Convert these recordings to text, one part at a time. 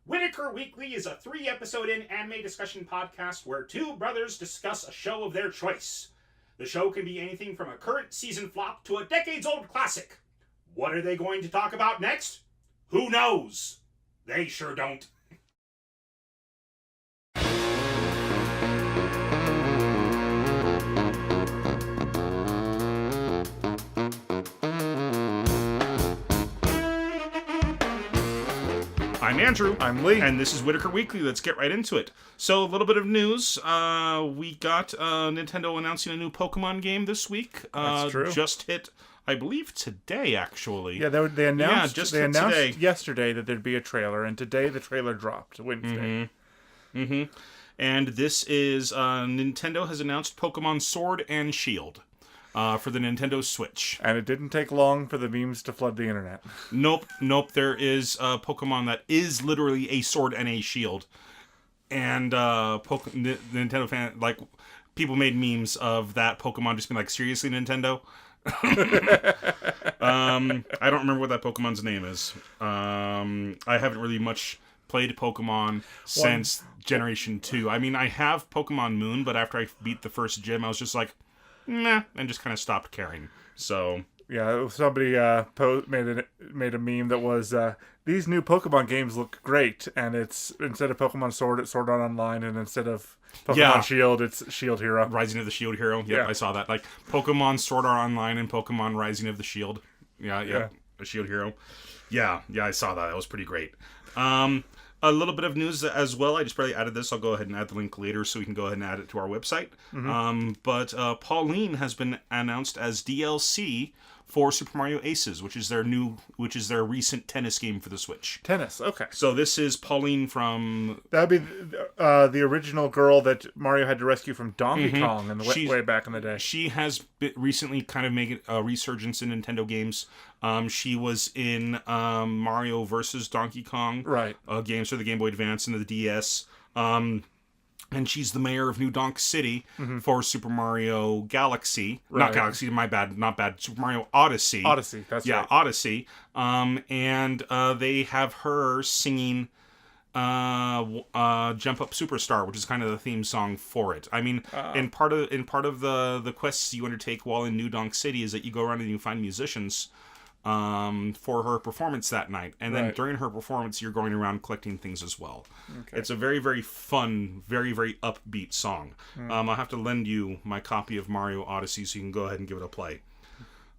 Whitaker Weekly is a 3-episode anime discussion podcast where two brothers discuss a show of their choice. The show can be anything from a current season flop to a decades-old classic. What are they going to talk about next? Who knows? They sure don't. I'm Andrew. I'm Lee. And this is Whitaker Weekly. Let's get right into it. So, a little bit of news. We got Nintendo announcing a new Pokemon game this week. That's true. Just hit, I believe, today, actually. Yeah, they announced, today. Yesterday that there'd be a trailer, and today the trailer dropped, Wednesday. And this is, Nintendo has announced Pokemon Sword and Shield. For the Nintendo Switch. And it didn't take long for the memes to flood the internet. Nope. There is a Pokemon that is literally a sword and a shield. And Nintendo fan, people made memes of that Pokemon just being like, seriously, Nintendo? I don't remember what that Pokemon's name is. I haven't really much played Pokemon since Generation 2. I mean, I have Pokemon Moon, but after I beat the first gym, I was just like, nah, and just kind of stopped caring. So yeah, somebody made a meme that was these new Pokemon games look great, and it's instead of Pokemon Sword, it's Sword Art Online, and instead of Pokemon Shield, it's Shield Hero. Rising of the Shield Hero. Yep, I saw that. Like Pokemon Sword Art Online and Pokemon Rising of the Shield. Yeah. A Shield Hero. Yeah, I saw that. That was pretty great. A little bit of news as well. I just probably added this. I'll go ahead and add the link later so we can go ahead and add it to our website. But Pauline has been announced as DLC for Super Mario Aces, which is their recent tennis game for the Switch. Tennis, okay. So this is Pauline from... That'd be the original girl that Mario had to rescue from Donkey Kong in the way back in the day. She has recently kind of made a resurgence in Nintendo games. She was in Mario vs. Donkey Kong. Right. Games for the Game Boy Advance and the DS. And she's the mayor of New Donk City for Super Mario Galaxy. Right. Not Galaxy, not bad. Super Mario Odyssey. Odyssey, that's right. Yeah, Odyssey. And they have her singing Jump Up Superstar, which is kind of the theme song for it. I mean, in part of the quests you undertake while in New Donk City is that you go around and you find musicians for her performance that night, and then during her performance you're going around collecting things as well. It's a very, very fun, very, very upbeat song. I'll have to lend you my copy of Mario Odyssey so you can go ahead and give it a play.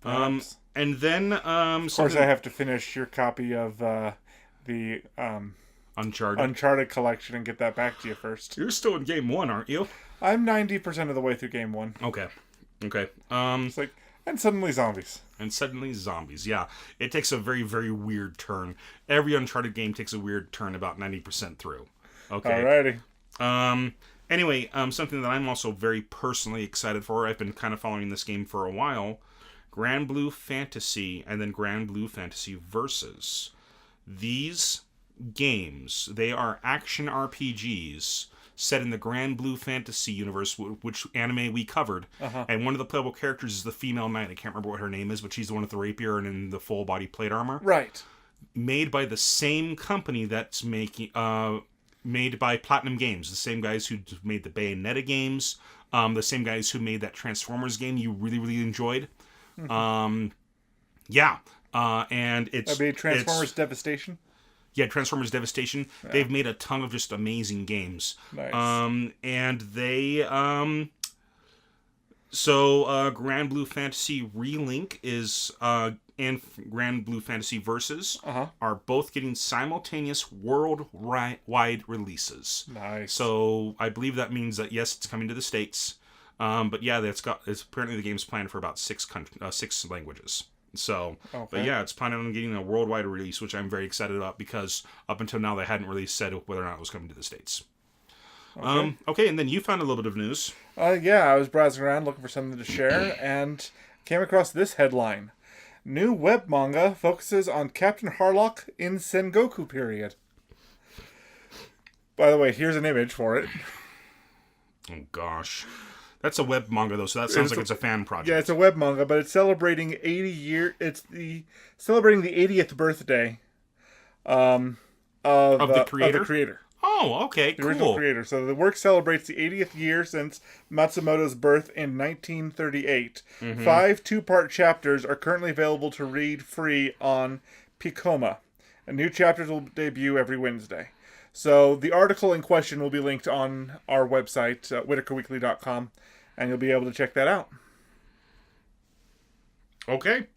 And then of course I have to finish your copy of the Uncharted collection and get that back to you first. You're still in game 1, aren't you? I'm 90% of the way through game 1. Okay. It's like, and suddenly zombies. Yeah. It takes a very, very weird turn. Every Uncharted game takes a weird turn about 90% through. Okay. Alrighty. Anyway, something that I'm also very personally excited for, I've been kind of following this game for a while, Grand Blue Fantasy and then Grand Blue Fantasy Versus. These games, they are action RPGs set in the Grand Blue Fantasy universe, which anime we covered. And one of the playable characters is the female knight. I can't remember what her name is, but she's the one with the rapier and in the full body plate armor. Right. Made by the same company that's made by Platinum Games, the same guys who made the Bayonetta games, the same guys who made that Transformers game you really, really enjoyed. And it's... That'd be Transformers Devastation? Yeah, Transformers Devastation. Yeah. They've made a ton of just amazing games. Nice. And they... Grand Blue Fantasy Relink is... and Grand Blue Fantasy Versus are both getting simultaneous worldwide releases. Nice. So I believe that means that, yes, it's coming to the States. But yeah, it's apparently the game's planned for about 6 languages. So, But yeah, it's planning on getting a worldwide release, which I'm very excited about because up until now they hadn't really said whether or not it was coming to the States. Okay, and then you found a little bit of news. Yeah, I was browsing around looking for something to share and came across this headline. New web manga focuses on Captain Harlock in Sengoku period. By the way, here's an image for it. Oh, gosh. That's a web manga, though, so that sounds like it's a fan project. Yeah, it's a web manga, but it's celebrating 80 year. It's celebrating the 80th birthday Of the of the creator? creator. Oh, okay, The original cool. creator. So the work celebrates the 80th year since Matsumoto's birth in 1938. 5 two-part chapters are currently available to read free on Picoma. And new chapters will debut every Wednesday. So the article in question will be linked on our website, whitakerweekly.com, and you'll be able to check that out. Okay,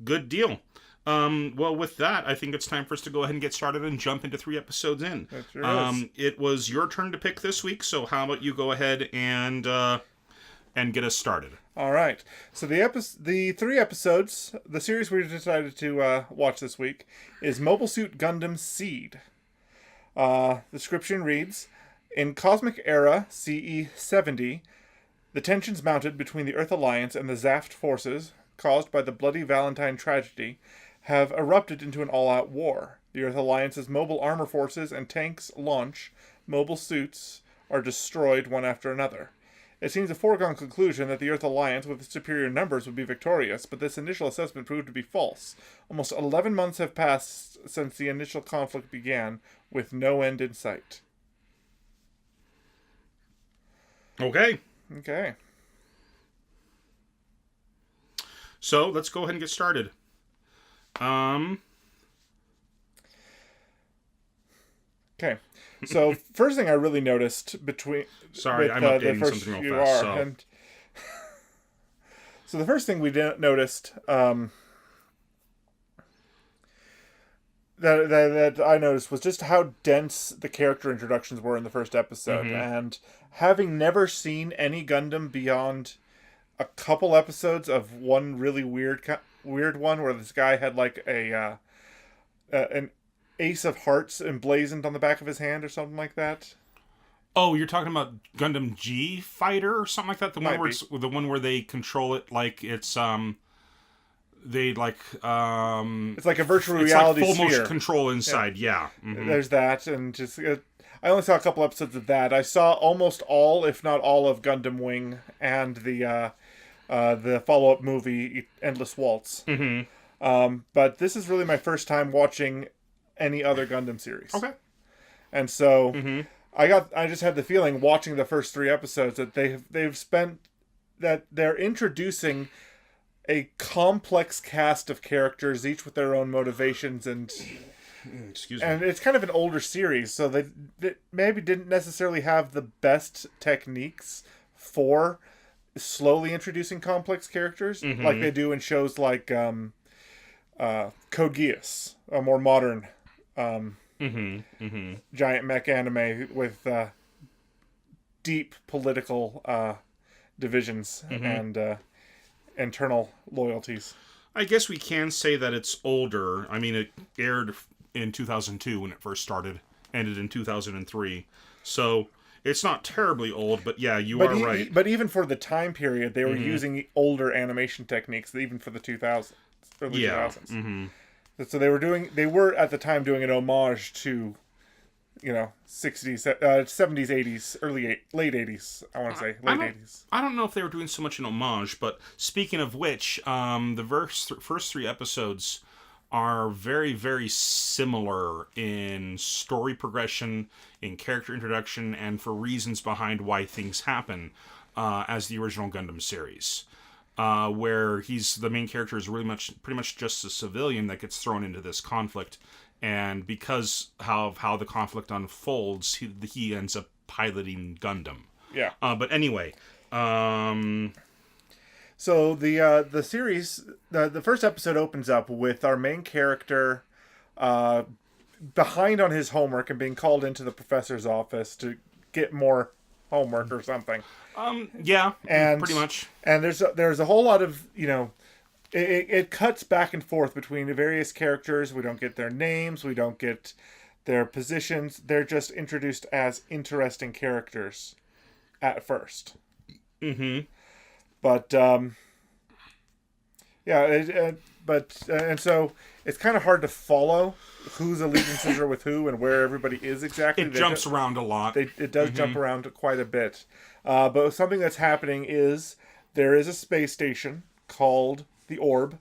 good deal. Well, with that, I think it's time for us to go ahead and get started and jump into 3 episodes in. That sure is. It was your turn to pick this week, so how about you go ahead and get us started? All right. So the 3 episodes, the series we decided to watch this week is Mobile Suit Gundam Seed. The description reads, in Cosmic Era CE 70, the tensions mounted between the Earth Alliance and the Zaft forces, caused by the Bloody Valentine tragedy, have erupted into an all-out war. The Earth Alliance's mobile armor forces and tanks launch. Mobile suits are destroyed one after another. It seems a foregone conclusion that the Earth Alliance, with its superior numbers, would be victorious, but this initial assessment proved to be false. Almost 11 months have passed since the initial conflict began, with no end in sight. Okay. Okay. So, let's go ahead and get started. Okay. So, first thing I really noticed between... Sorry, I'm updating something real fast. And so the first thing we noticed... That I noticed was just how dense the character introductions were in the first episode. And having never seen any Gundam beyond a couple episodes of one really weird one where this guy had like an ace of hearts emblazoned on the back of his hand or something like that. Oh, you're talking about Gundam G Fighter or something like that? The one where they control it like it's they like it's like a virtual it's reality like full sphere. motion control inside. Yeah. There's that, and just I only saw a couple episodes of that. I saw almost all, if not all, of Gundam Wing and the follow-up movie Endless Waltz. But this is really my first time watching any other Gundam series. Okay. And so I just had the feeling watching the first 3 episodes that they're introducing a complex cast of characters, each with their own motivations and excuse me. And it's kind of an older series, so they maybe didn't necessarily have the best techniques for slowly introducing complex characters like they do in shows like Code Geass, a more modern giant mech anime with deep political divisions and internal loyalties. I guess we can say that it's older. I mean, it aired in 2002 when it first started, ended in 2003. So it's not terribly old, but yeah, you are right. But even for the time period, they were using older animation techniques, even for the 2000s, early 2000s. So they were at the time doing an homage to, 60s, 70s, 80s, late 80s. I want to say late 80s. I don't know if they were doing so much an homage, but speaking of which, the first 3 episodes are very, very similar in story progression, in character introduction, and for reasons behind why things happen as the original Gundam series. Where the main character is pretty much just a civilian that gets thrown into this conflict, and because of how the conflict unfolds, he ends up piloting Gundam. Yeah. But anyway, so the series, the first episode opens up with our main character behind on his homework and being called into the professor's office to get more homework or something. Yeah, and pretty much. And there's a whole lot of, it cuts back and forth between the various characters. We don't get their names. We don't get their positions. They're just introduced as interesting characters at first. But, and so it's kind of hard to follow whose allegiances are with who and where everybody is exactly. It jumps around a lot. It does jump around quite a bit. But something that's happening is there is a space station called the Orb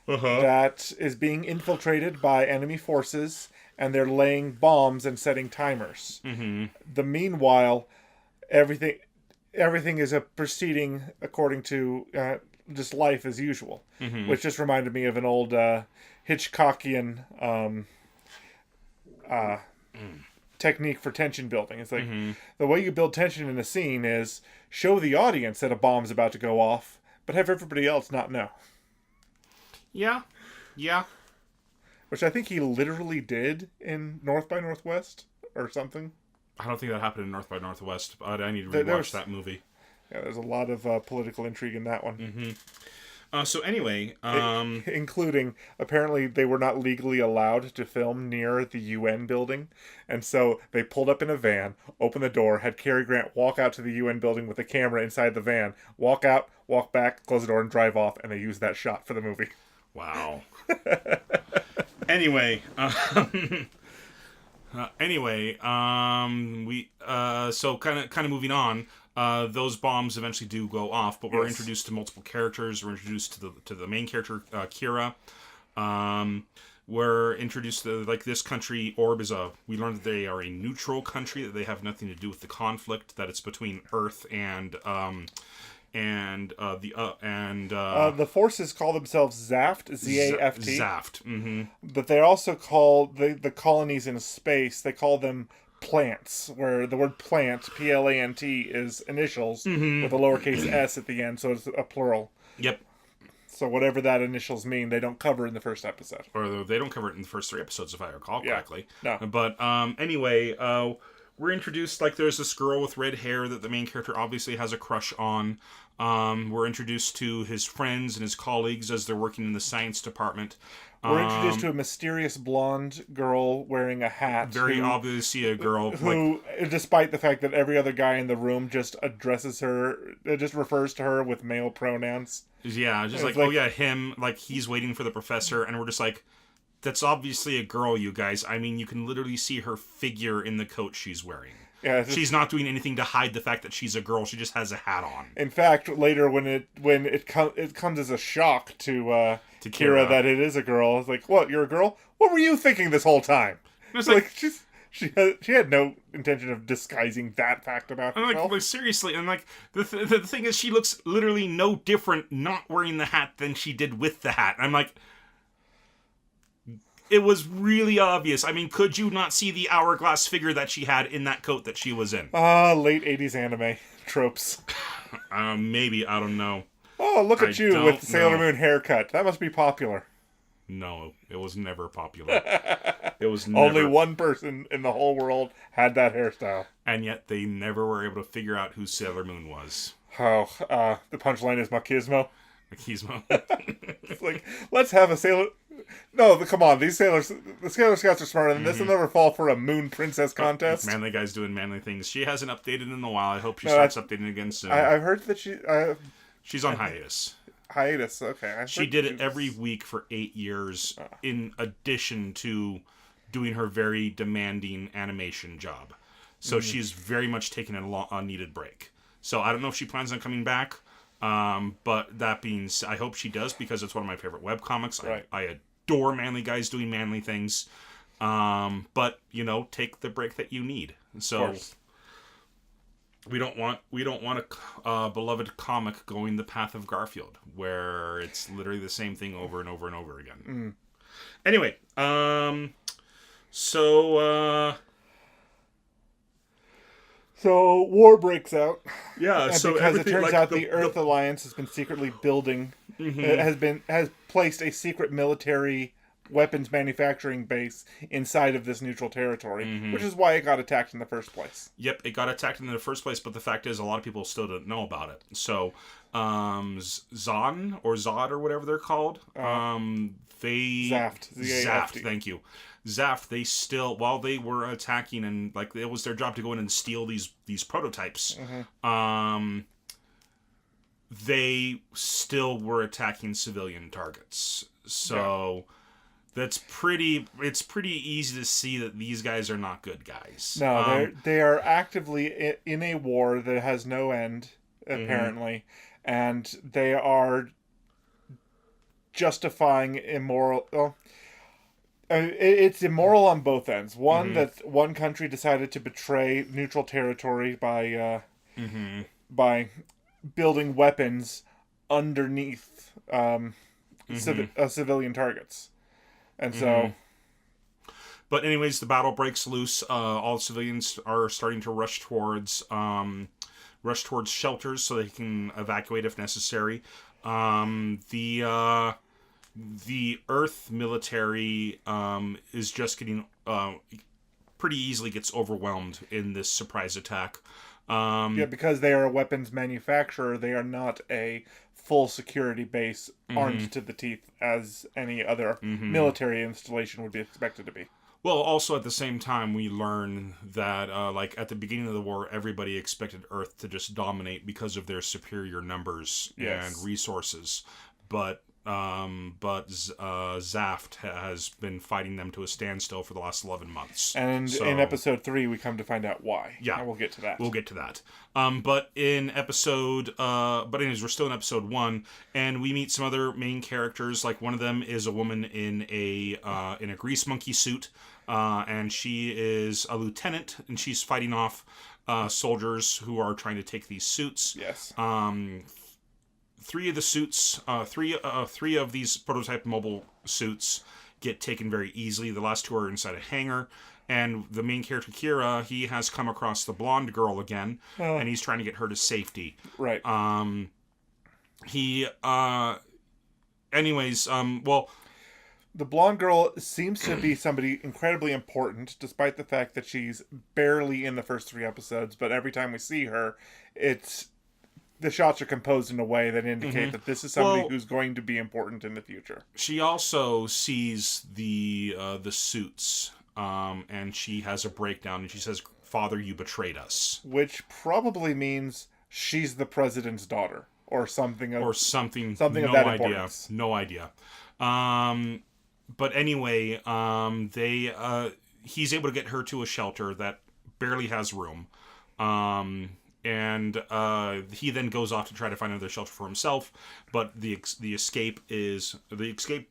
that is being infiltrated by enemy forces, and they're laying bombs and setting timers. Mm-hmm. The meanwhile, everything is proceeding according to just life as usual, which just reminded me of an old Hitchcockian technique for tension building. It's like the way you build tension in a scene is show the audience that a bomb's about to go off, but have everybody else not know. Yeah. Which I think he literally did in North by Northwest or something. I don't think that happened in North by Northwest, but I need to rewatch that movie. Yeah, there's a lot of political intrigue in that one. Mm-hmm. So anyway... including, apparently, they were not legally allowed to film near the UN building. And so they pulled up in a van, opened the door, had Cary Grant walk out to the UN building with a camera inside the van, walk out, walk back, close the door, and drive off. And they used that shot for the movie. Wow. Anyway... so kind of moving on. Those bombs eventually do go off, but we're introduced to multiple characters. We're introduced to the main character, Kira. We're introduced to this country. Orb is we learned that they are a neutral country, that they have nothing to do with the conflict, that it's between Earth and the forces call themselves Zaft, Z-A-F-T. Zaft. Mm-hmm. But they also call the colonies in space, they call them plants, where the word plant, P-L-A-N-T, is initials with a lowercase s at the end, so it's a plural. Yep. So whatever that initials mean, they don't cover in the first episode. Or they don't cover it in the first 3 episodes, if I recall correctly. No. But anyway, we're introduced, there's this girl with red hair that the main character obviously has a crush on. We're introduced to his friends and his colleagues as they're working in the science department. We're introduced to a mysterious blonde girl wearing a hat. Very obviously a girl. Who, despite the fact that every other guy in the room just refers to her with male pronouns. Yeah, just oh yeah, him, he's waiting for the professor, and we're just like, that's obviously a girl, you guys. I mean, you can literally see her figure in the coat she's wearing. Yeah, she's not doing anything to hide the fact that she's a girl. She just has a hat on. In fact, later when it comes as a shock to Kira that it is a girl, it's like, what? You're a girl? What were you thinking this whole time? It's she had no intention of disguising that fact about herself. Seriously, and the thing is, she looks literally no different not wearing the hat than she did with the hat. I'm like. It was really obvious. I mean, could you not see the hourglass figure that she had in that coat that she was in? Late 80s anime tropes. Maybe, I don't know. Oh, look at you with the Sailor Moon haircut. That must be popular. No, it was never popular. It was never. Only one person in the whole world had that hairstyle. And yet they never were able to figure out who Sailor Moon was. Oh, the punchline is Machismo. Machismo. It's like, let's have a Sailor... No, come on. The Sailor Scouts are smarter than this. They'll never fall for a Moon Princess contest. Manly guy's doing manly things. She hasn't updated in a while. I hope she starts updating again soon. I've heard that she's on hiatus. Hiatus, okay. She did it every week for 8 years, in addition to doing her very demanding animation job. So she's very much taking a needed break. So I don't know if she plans on coming back. But that being said, I hope she does, because it's one of my favorite webcomics. Right. I adore manly guys doing manly things. But take the break that you need. So we don't want a beloved comic going the path of Garfield, where it's literally the same thing over and over and over again. Anyway, So war breaks out. Yeah, and because it turns out the Earth Alliance has been secretly building, has placed a secret military weapons manufacturing base inside of this neutral territory, which is why it got attacked in the first place. Yep, it got attacked in the first place, but the fact is, a lot of people still don't know about it. So, Zon or Zod or whatever they're called, Zaft. Zaft, thank you. Zaft, they still, while they were attacking and it was their job to go in and steal these prototypes, they still were attacking civilian targets. So it's pretty easy to see that these guys are not good guys. No, they are actively in a war that has no end, apparently, and they are justifying immoral. Well, It's immoral on both ends. One, that one country decided to betray neutral territory by building weapons underneath civilian targets, and so. But anyways, the battle breaks loose. All civilians are starting to rush towards shelters so they can evacuate if necessary. The Earth military is just getting pretty easily gets overwhelmed in this surprise attack. Yeah, because they are a weapons manufacturer, they are not a full security base armed to the teeth as any other military installation would be expected to be. Well, also at the same time, we learn that, like, at the beginning of the war, everybody expected Earth to just dominate because of their superior numbers and resources. But Zaft has been fighting them to a standstill for the last 11 months. And in episode 3, we come to find out why. Yeah. And we'll get to that. We'll get to that. But anyways, we're still in episode 1, and we meet some other main characters. Like, one of them is a woman in a grease monkey suit. And she is a lieutenant, and she's fighting off soldiers who are trying to take these suits. Yes. Three of these prototype mobile suits get taken very easily. The last 2 are inside a hangar. And the main character, Kira, he has come across the blonde girl again, and he's trying to get her to safety. Right. The blonde girl seems to be somebody incredibly important, despite the fact that she's barely in the first 3 episodes. But every time we see her, the shots are composed in a way that indicate that this is somebody who's going to be important in the future. She also sees the suits, and she has a breakdown, and she says, "Father, you betrayed us." Which probably means she's the president's daughter, or something of no of that idea. importance. No idea. But anyway, he's able to get her to a shelter that barely has room. And he then goes off to try to find another shelter for himself, but the escape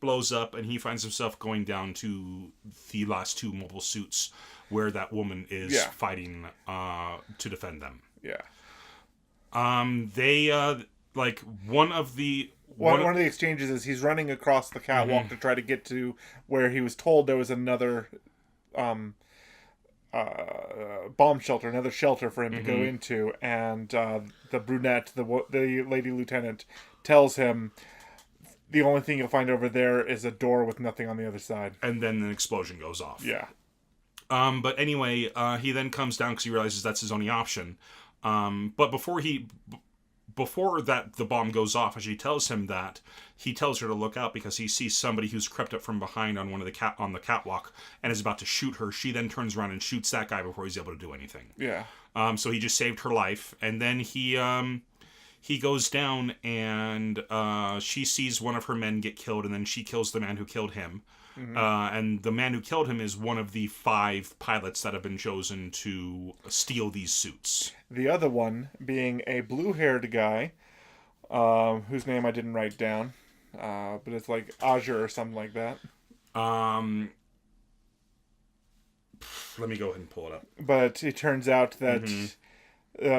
blows up, and he finds himself going down to the last 2 mobile suits where that woman is fighting to defend them. Yeah. One of the exchanges is he's running across the catwalk to try to get to where he was told there was another bomb shelter, another shelter for him to go into, and the brunette, the lady lieutenant, tells him the only thing you'll find over there is a door with nothing on the other side. And then an explosion goes off. Yeah. But anyway, he then comes down because he realizes that's his only option. But before that the bomb goes off, as she tells him that, he tells her to look out because he sees somebody who's crept up from behind on on the catwalk and is about to shoot her. She then turns around and shoots that guy before he's able to do anything. Yeah. So he just saved her life, and then he goes down, and she sees one of her men get killed, and then she kills the man who killed him. And the man who killed him is one of the 5 pilots that have been chosen to steal these suits. The other one being a blue-haired guy, whose name I didn't write down, but it's like Azure or something like that. Let me go ahead and pull it up. But it turns out that,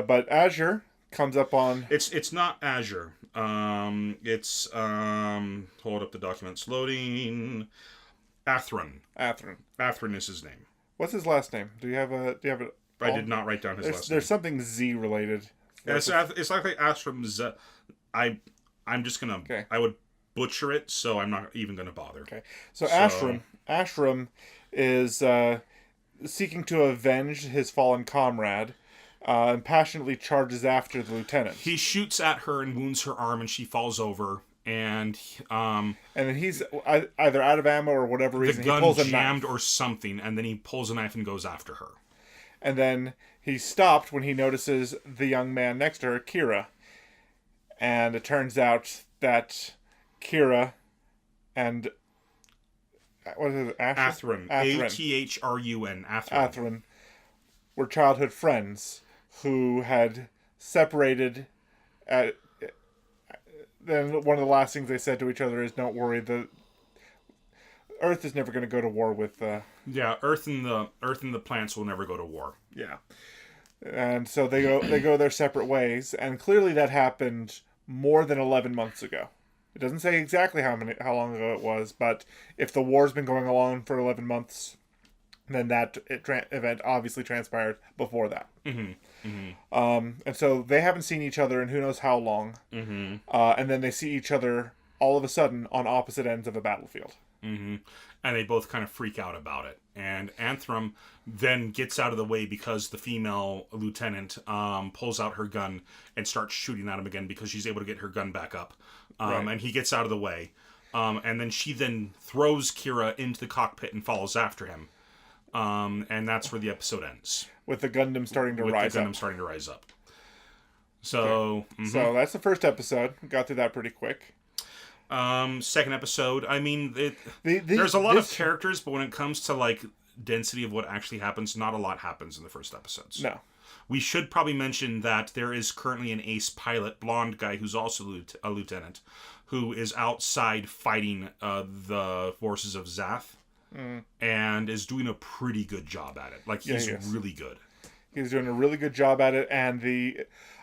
but Azure comes up on. It's not Azure. It's hold up, the document's loading. Athron. Athron is his name. What's his last name? Do you have a? I did not write down his last name. There's something Z related. It's likely Athron Z. I'm just gonna. Okay. I would butcher it, so I'm not even gonna bother. Okay. So Ashram is seeking to avenge his fallen comrade, and passionately charges after the lieutenant. He shoots at her and wounds her arm, and she falls over. And then he's either out of ammo or whatever reason. The gun he pulls a jammed knife. Or something, and then he pulls a knife and goes after her. And then he's stopped when he notices the young man next to her, Kira. And it turns out that Kira and what is it? Athrun. Athrun. Athrun were childhood friends who had separated at. Then one of the last things they said to each other is, "Don't worry, Earth is never going to go to war with. Yeah, Earth and the plants will never go to war. Yeah, and so they go their separate ways, and clearly that happened more than 11 months ago. It doesn't say exactly how long ago it was, but if the war's been going along for 11 months, then that event obviously transpired before that. Mm-hmm. Mm-hmm. And so they haven't seen each other in who knows how long. Mm-hmm. And then they see each other all of a sudden on opposite ends of a battlefield. Mm-hmm. And they both kind of freak out about it. And Anthram then gets out of the way because the female lieutenant pulls out her gun and starts shooting at him again because she's able to get her gun back up. Right. And he gets out of the way. And then she then throws Kira into the cockpit and follows after him. And that's where the episode ends. With the Gundam starting to rise up. So, okay. Mm-hmm. So that's the first episode. Got through that pretty quick. Second episode, I mean, there's a lot of characters, but when it comes to, like, density of what actually happens, not a lot happens in the first episodes. No. We should probably mention that there is currently an ace pilot, blonde guy, who's also a lieutenant, who is outside fighting the forces of Zath, and is doing a pretty good job at it. Like, he's really good. He's doing a really good job at it, and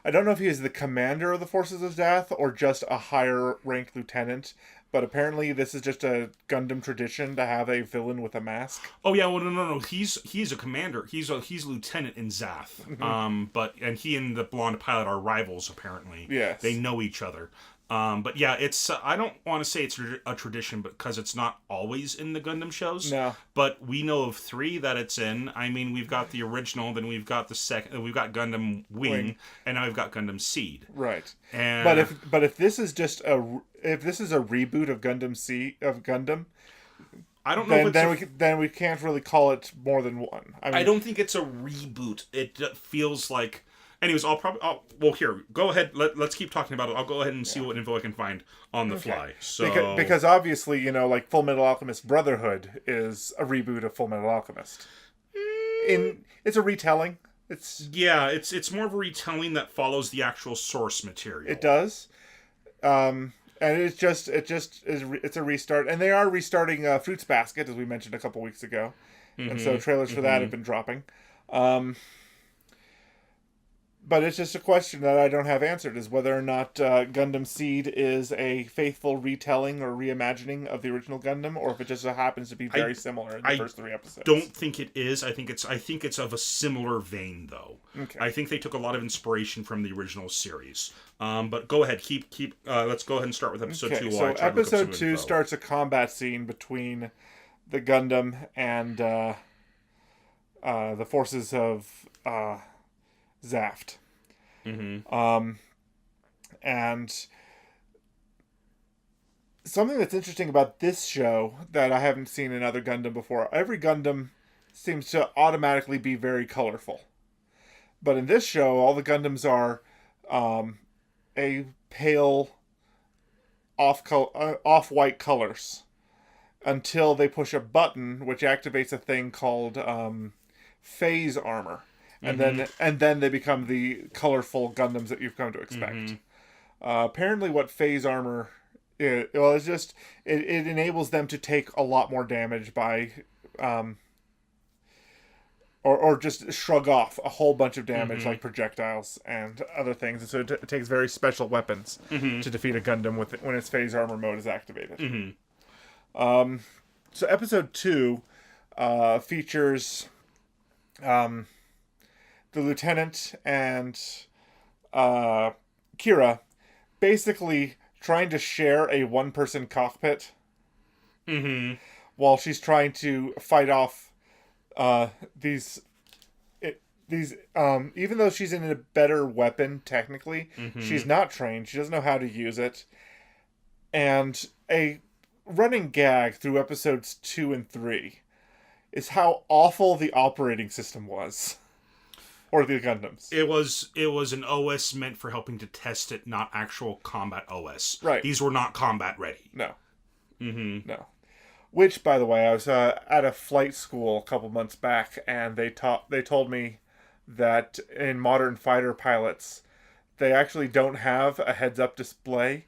I don't know if he is the commander of the forces of Zath or just a higher ranked lieutenant, but apparently this is just a Gundam tradition to have a villain with a mask. Oh yeah, well no. He's a commander. He's a lieutenant in Zath. Mm-hmm. And he and the blonde pilot are rivals apparently. Yes. They know each other. But yeah, it's I don't want to say it's a tradition because it's not always in the Gundam shows. No. But we know of 3 that it's in. I mean, we've got the original, then we've got the second, we've got Gundam Wing, and now we've got Gundam Seed. Right. And but if this is just a reboot of Gundam, I don't know. Then we can't really call it more than one. I mean, I don't think it's a reboot. It feels like. Anyways, well, here, go ahead. Let's keep talking about it. I'll go ahead and see what info I can find on the fly. So because obviously, like Full Metal Alchemist Brotherhood is a reboot of Full Metal Alchemist. It's a retelling. It's more of a retelling that follows the actual source material. It does, and it's a restart, and they are restarting Fruits Basket as we mentioned a couple weeks ago, and so trailers for that have been dropping. But it's just a question that I don't have answered, is whether or not Gundam Seed is a faithful retelling or reimagining of the original Gundam, or if it just happens to be very similar in the first 3 episodes. I don't think it is. I think it's of a similar vein, though. Okay. I think they took a lot of inspiration from the original series. But go ahead, let's go ahead and start with episode 2. So episode 2 starts a combat scene between the Gundam and the forces of Zaft. Mm-hmm. And something that's interesting about this show that I haven't seen in other Gundam before, every Gundam seems to automatically be very colorful. But in this show, all the Gundams are a pale off-white colors until they push a button which activates a thing called phase armor. And then they become the colorful Gundams that you've come to expect. Mm-hmm. Apparently, what phase armor is just it enables them to take a lot more damage by, or just shrug off a whole bunch of damage like projectiles and other things. And so it takes very special weapons to defeat a Gundam when its phase armor mode is activated. Mm-hmm. So episode 2 features. The lieutenant and Kira basically trying to share a one-person cockpit while she's trying to fight off these. Even though she's in a better weapon technically, she's not trained. She doesn't know how to use it, and a running gag through episodes 2 and 3 is how awful the operating system was. Or the Gundams. It was an OS meant for helping to test it, not actual combat OS. Right. These were not combat ready. No. Mm-hmm. No. Which, by the way, I was at a flight school a couple months back, and they told me that in modern fighter pilots, they actually don't have a heads-up display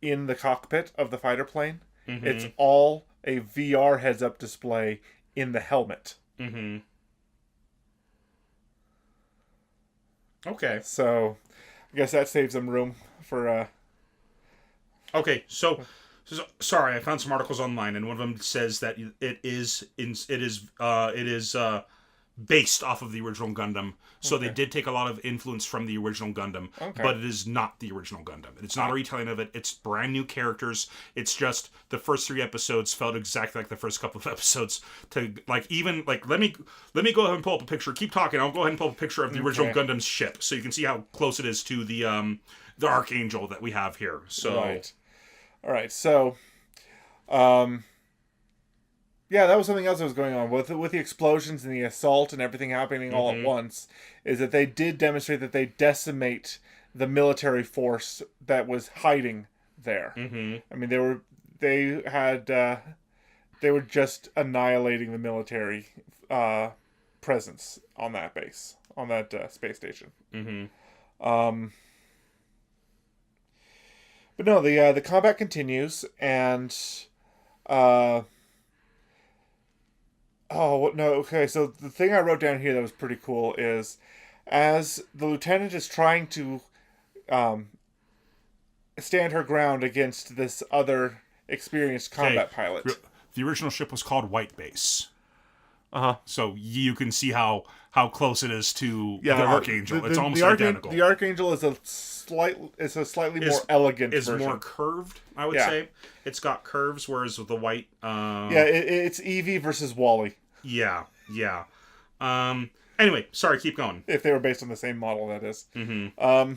in the cockpit of the fighter plane. It's all a VR heads-up display in the helmet. Mm-hmm. Okay. So, I guess that saves them room for. Okay, so sorry, I found some articles online, and one of them says that it is based off of the original Gundam. So they did take a lot of influence from the original Gundam, but it is not the original Gundam. It's not a retelling of it. It's brand new characters. It's just the first 3 episodes felt exactly like the first couple of episodes. To let me go ahead and pull up a picture. Keep talking. I'll go ahead and pull up a picture of the original Gundam's ship, so you can see how close it is to the Archangel that we have here. So. Right. All right, so, yeah, that was something else that was going on with the explosions and the assault and everything happening all at once. Is that they did demonstrate that they decimate the military force that was hiding there. Mm-hmm. I mean, they were just annihilating the military presence on that base, on that space station. Mm-hmm. But no, the combat continues, and oh no, okay. So the thing I wrote down here that was pretty cool is, as the lieutenant is trying to stand her ground against this other experienced combat pilot. The original ship was called White Base. Uh-huh. So you can see how close it is to the Archangel. It's almost the identical. The Archangel is a slightly more elegant version. More curved, I would say. It's got curves, whereas with the white... it's Eevee versus Wally. Yeah. Anyway, sorry, keep going. If they were based on the same model, that is. Mm-hmm.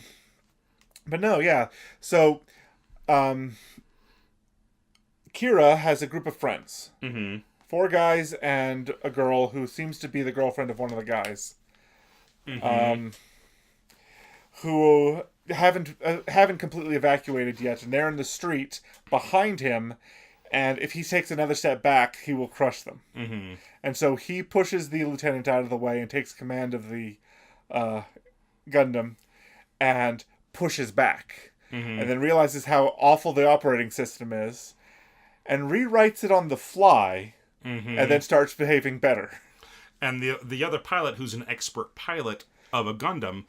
But no, yeah. So, Kira has a group of friends. Mm-hmm. 4 guys and a girl who seems to be the girlfriend of one of the guys. Mm-hmm. Who haven't completely evacuated yet, and they're in the street behind him, and if he takes another step back, he will crush them. Mm-hmm. And so he pushes the lieutenant out of the way and takes command of the Gundam and pushes back. Mm-hmm. And then realizes how awful the operating system is and rewrites it on the fly. Mm-hmm. And then starts behaving better. And the other pilot, who's an expert pilot of a Gundam,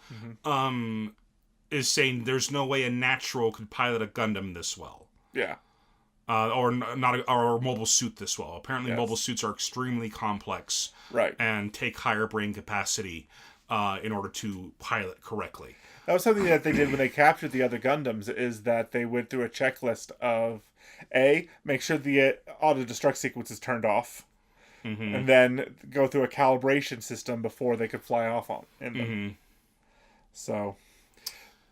is saying there's no way a natural could pilot a Gundam this well. Yeah. Or a mobile suit this well. Apparently, mobile suits are extremely complex, right, and take higher brain capacity in order to pilot correctly. That was something that they did when they captured the other Gundams. Is that they went through a checklist of make sure the auto-destruct sequence is turned off, and then go through a calibration system before they could fly off in them. So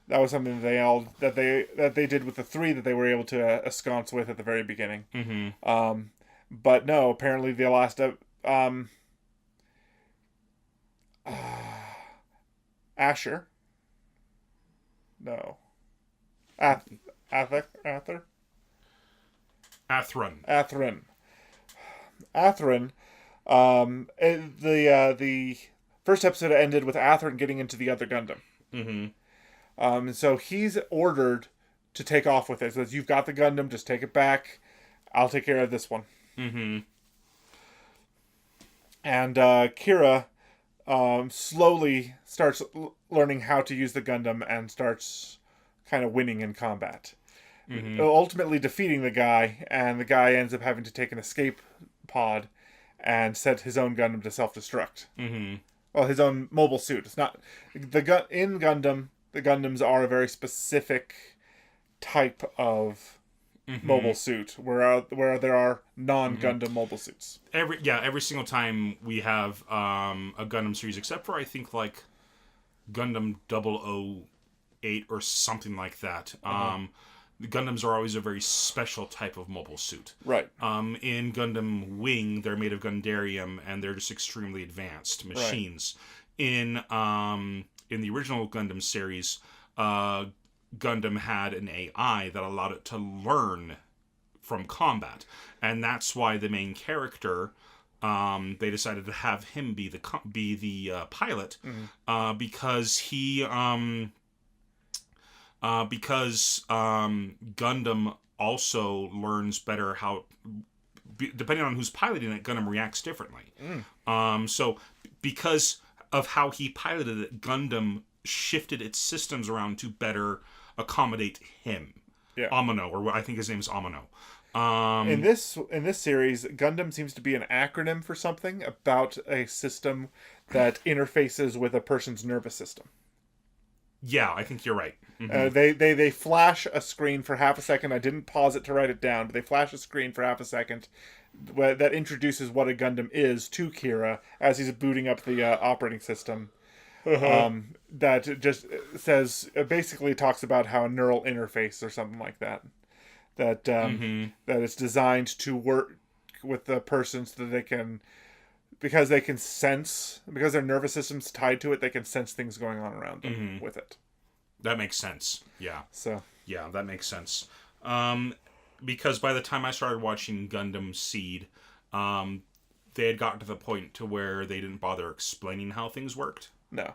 that was something that they did with the 3 that they were able to ensconce with at the very beginning. But no, apparently the last Asher. No. Ather. Atherin. The first episode ended with Atherin getting into the other Gundam. So he's ordered to take off with it. Says, "You've got the Gundam, just take it back. I'll take care of this one." And Kira slowly starts learning how to use the Gundam and starts kind of winning in combat. Ultimately defeating the guy, and the guy ends up having to take an escape pod and set his own Gundam to self-destruct. Well, his own mobile suit. It's not in Gundam. The Gundams are a very specific type of mobile suit, where there are non-Gundam mobile suits. Every single time we have a Gundam series, except for I think like Gundam 008 or something like that. The Gundams are always a very special type of mobile suit. Right. In Gundam Wing, they're made of Gundarium, and they're just extremely advanced machines. Right. In the original Gundam series, Gundam had an AI that allowed it to learn from combat, and that's why the main character, they decided to have him be the pilot, because he Gundam also learns better how depending on who's piloting it, Gundam reacts differently. So because of how he piloted it, Gundam shifted its systems around to better accommodate him. Yeah. Amano, or I think his name is Amano. In this series, Gundam seems to be an acronym for something about a system that interfaces with a person's nervous system. Yeah, I think you're right. They flash a screen for half a second. I didn't pause it to write it down, but they flash a screen for half a second that introduces what a Gundam is to Kira as he's booting up the operating system. That just says, basically talks about how a neural interface or something like that. That that it's designed to work with the person so that they can, because they can sense, because their nervous system's tied to it, they can sense things going on around them with it. That makes sense. Yeah. So yeah, that makes sense. Because by the time I started watching Gundam Seed, they had gotten to the point to where they didn't bother explaining how things worked. No.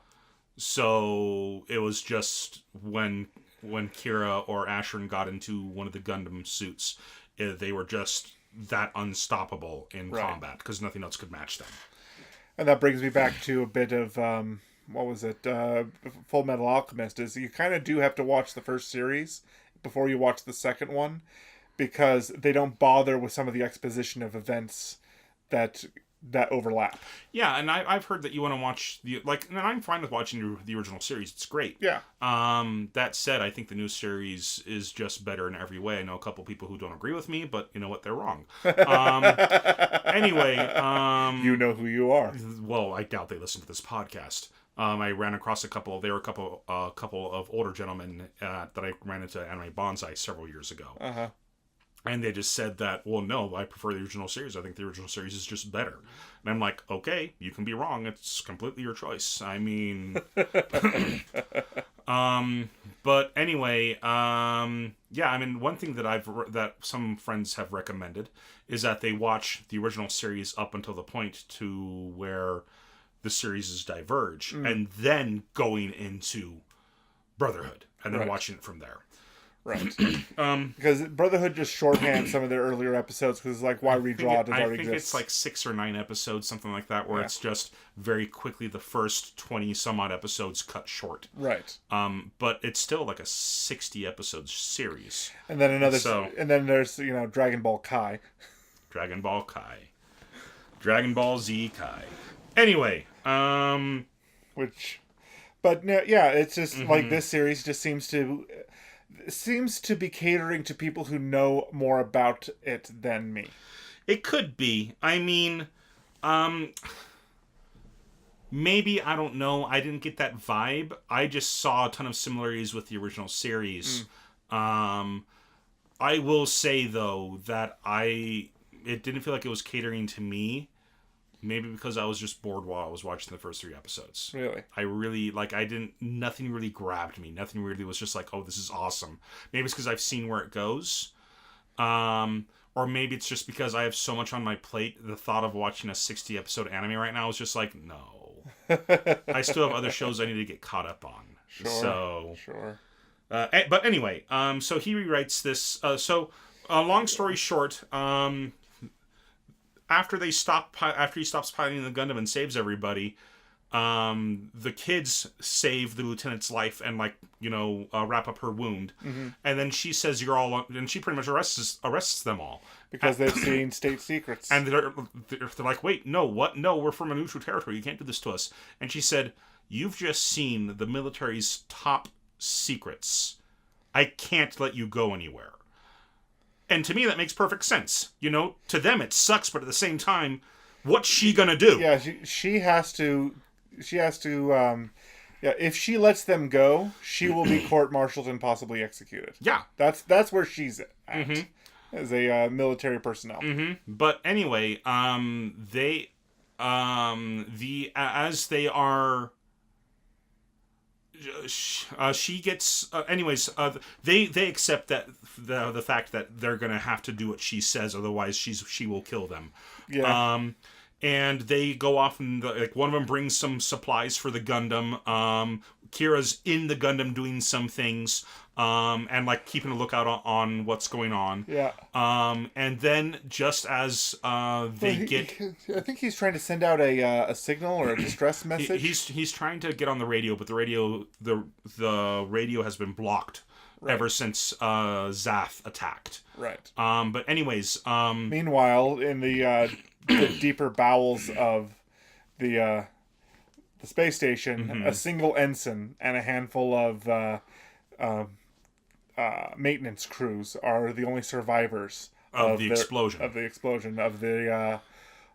So it was just when Kira or Asheron got into one of the Gundam suits, they were just that unstoppable in combat because nothing else could match them. And that brings me back to a bit of what was it? Full Metal Alchemist. Is you kind of do have to watch the first series before you watch the second one, because they don't bother with some of the exposition of events that overlap. Yeah, and I've heard that you want to watch and I'm fine with watching the original series. It's great. Yeah. That said, I think the new series is just better in every way. I know a couple people who don't agree with me, but you know what? They're wrong. Anyway, you know who you are. Well, I doubt they listen to this podcast. I ran across a couple of older gentlemen that I ran into Anime Bonsai several years ago. And they just said that, well, no, I prefer the original series. I think the original series is just better. And I'm like, okay, you can be wrong. It's completely your choice. I mean, but anyway, yeah, I mean, one thing that some friends have recommended is that they watch the original series up until the point to where the series diverge, and then going into Brotherhood, and then watching it from there. Right. Because Brotherhood just shorthands some of their earlier episodes, because it's like, why redraw it? I think it's like 6 or 9 episodes, something like that, where it's just very quickly the first 20 some odd episodes cut short. Right. But it's still like a 60 episode series. And then and then there's, Dragon Ball Kai. Dragon Ball Kai. Dragon Ball Z Kai. Anyway, but yeah, it's just like this series just seems to be catering to people who know more about it than me. It could be. I mean, maybe, I don't know. I didn't get that vibe. I just saw a ton of similarities with the original series. I will say, though, that it didn't feel like it was catering to me. Maybe because I was just bored while I was watching the first 3 episodes. Really? Nothing really grabbed me. Nothing really was just like, oh, this is awesome. Maybe it's because I've seen where it goes. Or maybe it's just because I have so much on my plate. The thought of watching a 60 episode anime right now is just like, no. I still have other shows I need to get caught up on. Sure. But anyway, so he rewrites this. Long story short, after he stops piloting the Gundam and saves everybody, the kids save the lieutenant's life and wrap up her wound, and then she says, "You're all," and she pretty much arrests them all because they've seen state secrets, and they're like, "Wait, no, what? No, we're from a neutral territory. You can't do this to us." And she said, "You've just seen the military's top secrets. I can't let you go anywhere." And to me, that makes perfect sense. To them it sucks, but at the same time, what's she gonna do? Yeah, she has to. If she lets them go, she will be court-martialed and possibly executed. Yeah, that's where she's at as a military personnel. But anyway, as they are. She gets they accept that the fact that they're gonna have to do what she says, otherwise she will kill them. And they go off and one of them brings some supplies for the Gundam Kira's in the Gundam doing some things, and like keeping a lookout on what's going on. Yeah. And then just as I think he's trying to send out a signal or a distress message. He's trying to get on the radio, but the radio has been blocked ever since Zath attacked. Right. But anyways, meanwhile, in the deeper bowels of the space station, a single ensign and a handful of maintenance crews are the only survivors of the explosion.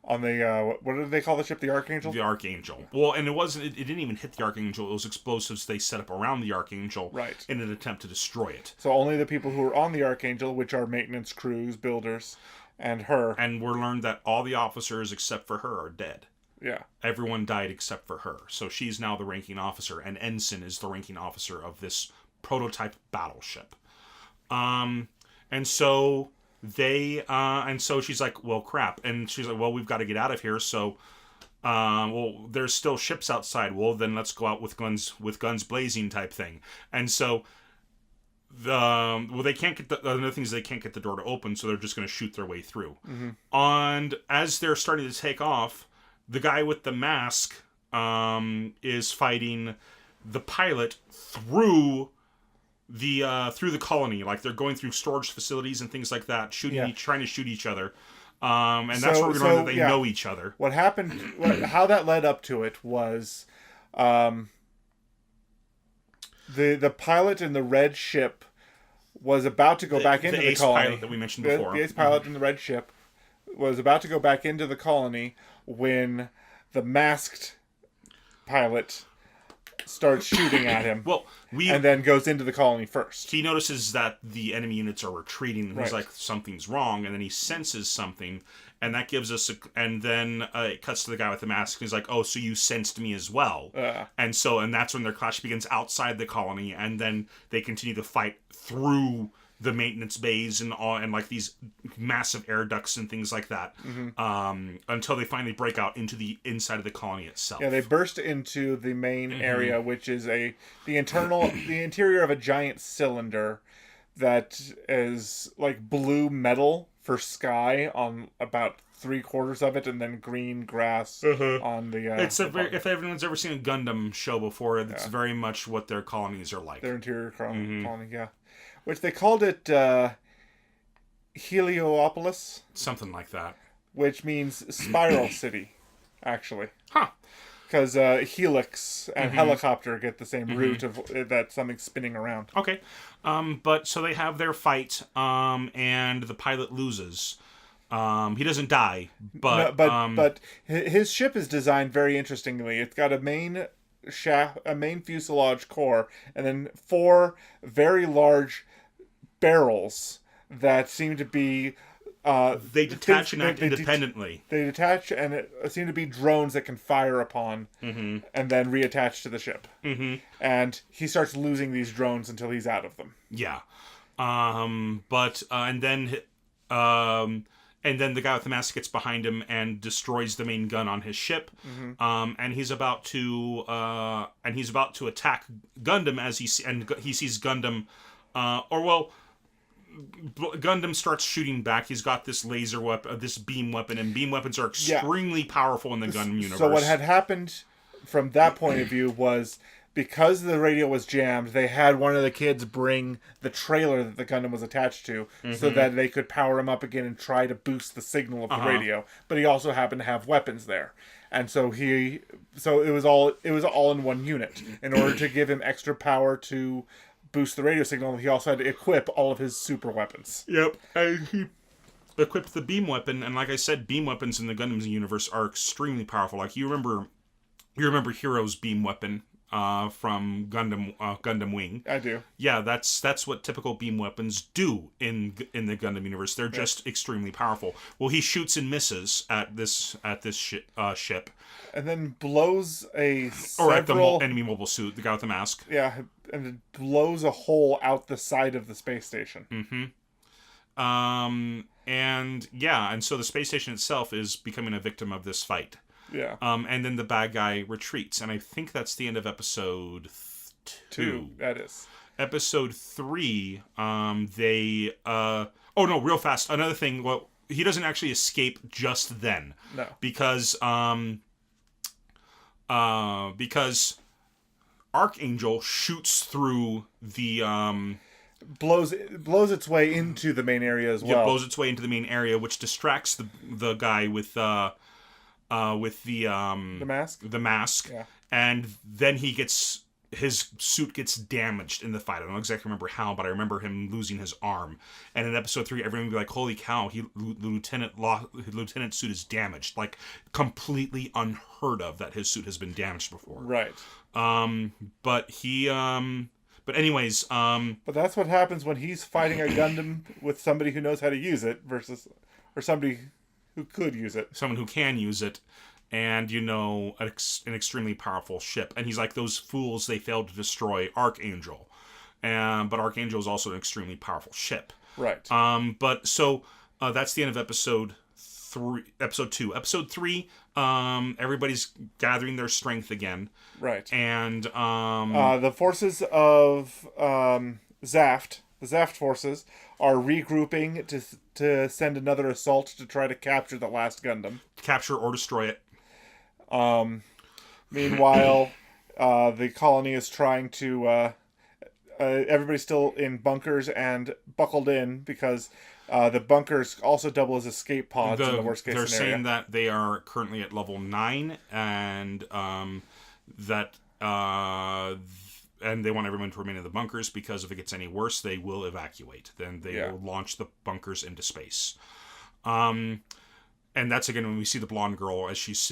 On the what did they call the ship? The Archangel. The Archangel. Well, and it didn't even hit the Archangel. It was explosives they set up around the Archangel, right, in an attempt to destroy it. So only the people who are on the Archangel, which are maintenance crews, builders, and her. And we're learned that all the officers except for her are dead. Yeah. Everyone died except for her. So she's now the ranking officer, and Ensign is the ranking officer of this prototype battleship. And so she's like, well, crap. And she's like, well, we've got to get out of here. So, there's still ships outside. Well, then let's go out with guns blazing type thing. And so they can't get another thing is they can't get the door to open. So they're just going to shoot their way through. Mm-hmm. And as they're starting to take off, the guy with the mask, is fighting the pilot through the colony. Like they're going through storage facilities and things like that, trying to shoot each other. And that's where we learn that they know each other. What happened, how that led up to it was, the pilot in the red ship was about to go back into the colony. The ace pilot that we mentioned before. The ace pilot in the red ship was about to go back into the colony when the masked pilot starts shooting at him. And then goes into the colony first. He notices that the enemy units are retreating, and he's like, something's wrong, and then he senses something, and that gives us and then it cuts to the guy with the mask, and he's like, oh, so you sensed me as well. And that's when their clash begins outside the colony, and then they continue to fight through the maintenance bays and like these massive air ducts and things like that, until they finally break out into the inside of the colony itself. Yeah, they burst into the main area, which is the interior of a giant cylinder that is like blue metal for sky on about 3/4 of it, and then green grass on the. If everyone's ever seen a Gundam show before, it's very much what their colonies are like. Their interior colony, yeah. Which they called it Heliopolis. Something like that. Which means Spiral City, actually. Huh. Because helix and helicopter get the same root of that something's spinning around. Okay. But so they have their fight, and the pilot loses. He doesn't die, but... But his ship is designed very interestingly. It's got a main fuselage core, and then 4 very large barrels that seem to be they detach and act independently. They detach, and it seem to be drones that can fire upon and then reattach to the ship. And he starts losing these drones until he's out of them. Yeah. And then the guy with the mask gets behind him and destroys the main gun on his ship. And he's about to attack Gundam as he sees Gundam. Gundam starts shooting back. He's got this laser weapon, this beam weapon, and beam weapons are extremely powerful in the Gundam universe. So what had happened from that point of view was, because the radio was jammed, they had one of the kids bring the trailer that the Gundam was attached to, so that they could power him up again and try to boost the signal of the radio. But he also happened to have weapons there. And so it was all in one unit. In order to give him extra power to boost the radio signal, he also had to equip all of his super weapons. Yep. And he equipped the beam weapon, and like I said, beam weapons in the Gundam universe are extremely powerful. Like you remember Hero's beam weapon from Gundam Wing. I do. Yeah, that's what typical beam weapons do in the Gundam universe. They're just extremely powerful. Well, he shoots and misses at this ship, and then blows or at the enemy mobile suit, the guy with the mask. Yeah, and it blows a hole out the side of the space station. And so the space station itself is becoming a victim of this fight. Yeah. And then the bad guy retreats, and I think that's the end of episode 2. That is. Episode 3, they oh no, real fast. Another thing, well, he doesn't actually escape just then. No. Because Archangel shoots through the blows its way into the main area as well. Yeah, blows its way into the main area, which distracts the guy with the mask. The mask. Yeah. And then his suit gets damaged in the fight. I don't exactly remember how, but I remember him losing his arm. And in episode 3, everyone would be like, "Holy cow! His lieutenant's suit is damaged." Like, completely unheard of that his suit has been damaged before. Right. But anyways, but that's what happens when he's fighting a Gundam with somebody who knows how to use it or somebody who could use it. Someone who can use it. And, an extremely powerful ship. And he's like, those fools, they failed to destroy Archangel. But Archangel is also an extremely powerful ship. Right. That's the end of episode 2. Episode 3, everybody's gathering their strength again. Right. And the forces of Zaft, the Zaft forces, are regrouping to send another assault to try to capture the last Gundam. Capture or destroy it. Meanwhile, the colony is trying to... everybody's still in bunkers and buckled in because the bunkers also double as escape pods in the worst case scenario. They're saying that they are currently at level 9 and and they want everyone to remain in the bunkers because if it gets any worse, they will evacuate. Then they will launch the bunkers into space. And that's again when we see the blonde girl as she's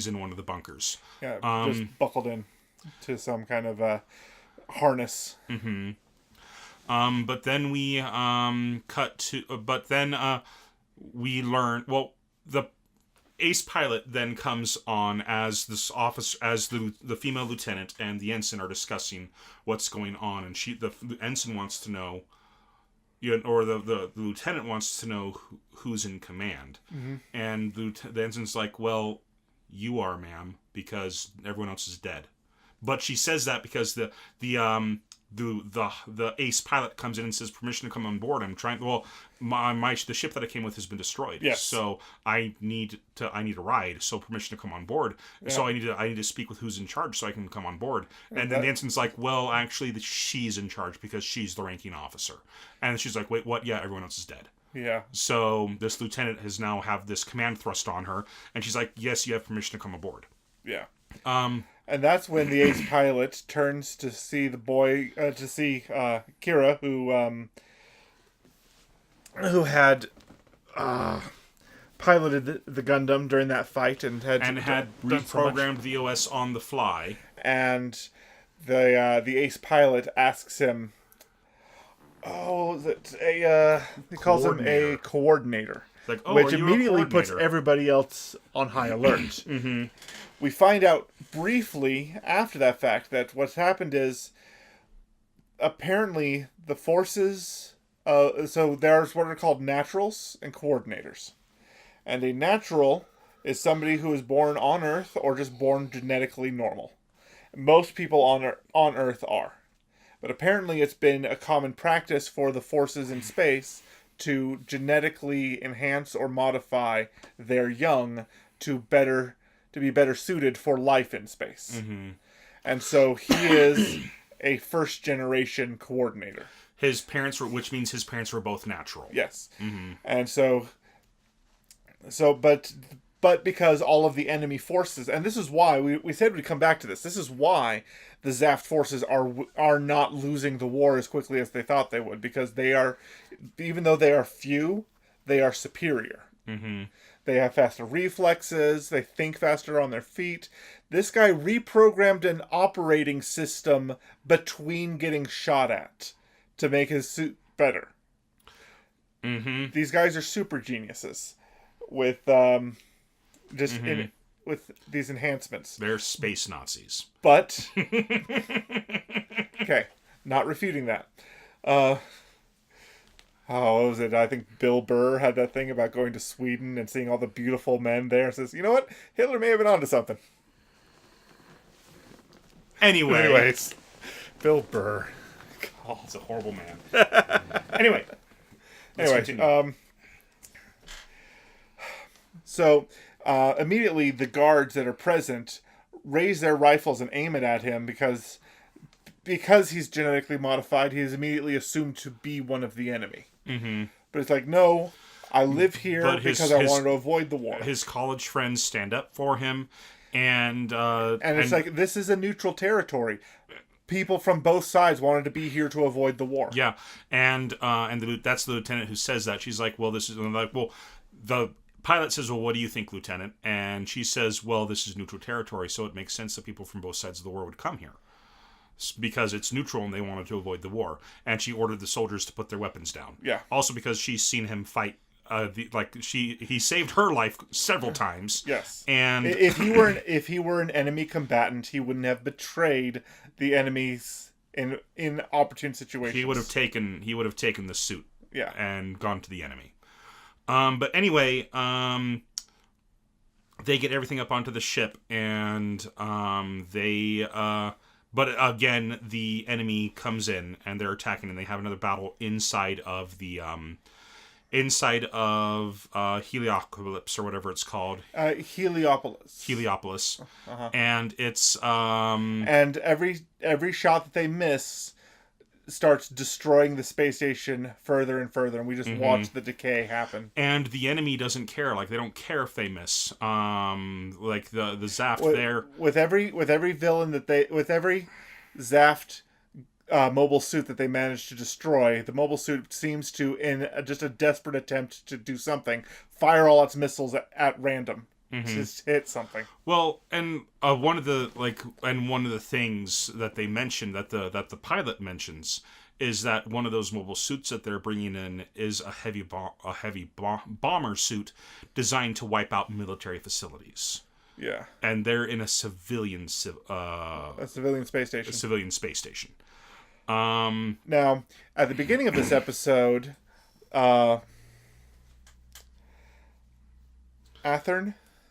in one of the bunkers. Yeah, just buckled in to some kind of harness. Mm-hmm. But then we cut to. But then we learn. Well, the ace pilot then comes on as this officer, as the female lieutenant and the ensign are discussing what's going on, and the ensign wants to know. Or the lieutenant wants to know who's in command. Mm-hmm. And the ensign's like, well, you are, ma'am, because everyone else is dead. But she says that because the ace pilot comes in and says permission to come on board. I'm trying. Well, the ship that I came with has been destroyed. Yes. So I need a ride. So permission to come on board. Yeah. So I need to speak with who's in charge so I can come on board. And then the ensign's like, well, actually, she's in charge because she's the ranking officer. And she's like, wait, what? Yeah, everyone else is dead. Yeah. So this lieutenant has now have this command thrust on her, and she's like, yes, you have permission to come aboard. Yeah. And that's when the ace pilot turns to see the boy, Kira, who had piloted the Gundam during that fight and had reprogrammed the OS on the fly. And the ace pilot asks him, he calls him a coordinator. Like, which immediately puts everybody else on high alert. Mm-hmm. We find out briefly after that fact that what's happened is apparently the forces... so there's what are called naturals and coordinators. And a natural is somebody who is born on Earth or just born genetically normal. Most people on Earth are. But apparently it's been a common practice for the forces in space to genetically enhance or modify their young to be better suited for life in space. Mm-hmm. And so he is a first generation coordinator. Which means his parents were both natural. Yes. Mm-hmm. And but because all of the enemy forces, and this is why we said we'd come back to this. This is why the Zaft forces are not losing the war as quickly as they thought they would, because they are, even though they are few, they are superior. Mm-hmm. They have faster reflexes. They think faster on their feet. This guy reprogrammed an operating system between getting shot at to make his suit better. Mm-hmm. These guys are super geniuses with with these enhancements. They're space Nazis. But okay, not refuting that. What was it? I think Bill Burr had that thing about going to Sweden and seeing all the beautiful men there and says, you know what? Hitler may have been onto something. Anyways. Bill Burr. Oh, he's a horrible man. Anyway, continue. So immediately the guards that are present raise their rifles and aim it at him because he's genetically modified. He is immediately assumed to be one of the enemy. Mm-hmm. But it's like, no, I live here because I wanted to avoid the war. His college friends stand up for him, and it's like, this is a neutral territory. People from both sides wanted to be here to avoid the war. Yeah, and that's the lieutenant who says that. She's like, well, this is like, well, the pilot says, well, what do you think, Lieutenant? And she says, well, this is neutral territory, so it makes sense that people from both sides of the war would come here. Because it's neutral and they wanted to avoid the war. And she ordered the soldiers to put their weapons down. Yeah. Also because she's seen him fight, he saved her life several times. Yes. And if he were an enemy combatant, he wouldn't have betrayed the enemies in opportune situations. He would have taken the suit. Yeah. And gone to the enemy. But anyway, they get everything up onto the ship, and but again, the enemy comes in, and they're attacking, and they have another battle inside of the Heliopolis, or whatever it's called. Heliopolis. Uh-huh. And it's and every shot that they miss starts destroying the space station further and further, and we just watch the decay happen. And the enemy doesn't care. Like, they don't care if they miss. Like the Zaft there. With every villain with every Zaft mobile suit that they manage to destroy, the mobile suit seems to, in just a desperate attempt to do something, fire all its missiles at random. Just hit something. Well, and one of the things that they mentioned, that the pilot mentions, is that one of those mobile suits that they're bringing in is a heavy bomber suit designed to wipe out military facilities. Yeah. And they're in a civilian space station. A civilian space station. Now, at the beginning of this episode, Athearn.